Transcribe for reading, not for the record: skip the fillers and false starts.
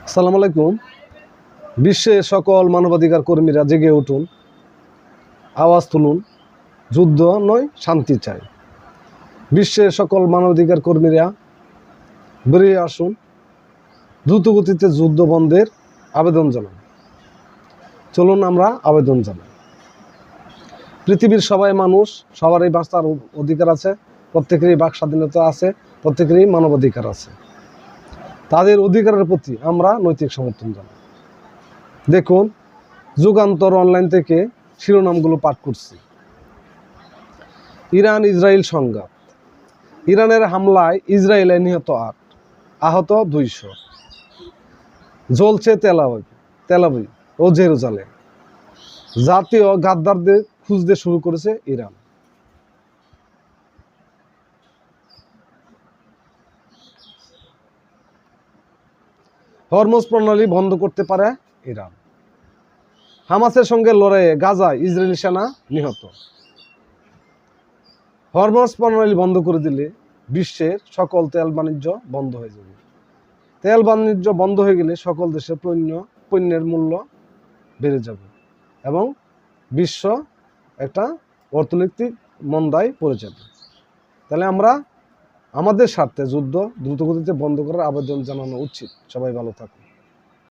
আসসালামু আলাইকুম। বিশ্বের সকল মানবাধিকার কর্মীরা জেগে উঠুন, আওয়াজ তুলুন, যুদ্ধ নয় শান্তি চাই। বিশ্বের সকল মানবাধিকার কর্মীরা বেরিয়ে আসুন, দ্রুতগতিতে যুদ্ধ বন্ধের আবেদন জানান। চলুন আমরা আবেদন জানাই। পৃথিবীর সবাই মানুষ, সবারই বাঁচার অধিকার আছে, প্রত্যেকেরই বাক স্বাধীনতা আছে, প্রত্যেকেরই মানবাধিকার আছে। তাদের অধিকারের প্রতি আমরা নৈতিক সমর্থন জানাই। দেখুন, যুগান্তর অনলাইন থেকে শিরোনামগুলো পাঠ করছি। ইরান ইসরায়েল সংঘাত। ইরানের হামলায় ইসরায়েলে নিহত ৮, আহত ২০০। জ্বলছে তেলাবিব ও জেরুজালেম। জাতীয় গাদ্দারদের খুঁজতে শুরু করেছে ইরান। হরমুজ প্রণালী বন্ধ করতে পারে ইরান। হামাসের সঙ্গে লড়াইয়ে গাজায় ইসরায়েলি সেনা নিহত। হরমুজ প্রণালী বন্ধ করে দিলে বিশ্বের সকল তেল বাণিজ্য বন্ধ হয়ে যাবে। তেল বাণিজ্য বন্ধ হয়ে গেলে সকল দেশের পণ্যের মূল্য বেড়ে যাবে এবং বিশ্ব একটা অর্থনৈতিক মন্দায় পড়ে যাবে। তাহলে আমরা আমাদের স্বার্থে যুদ্ধ দ্রুতগতিতে বন্ধ করার আবেদন জানানো উচিত। সবাই ভালো থাকুন।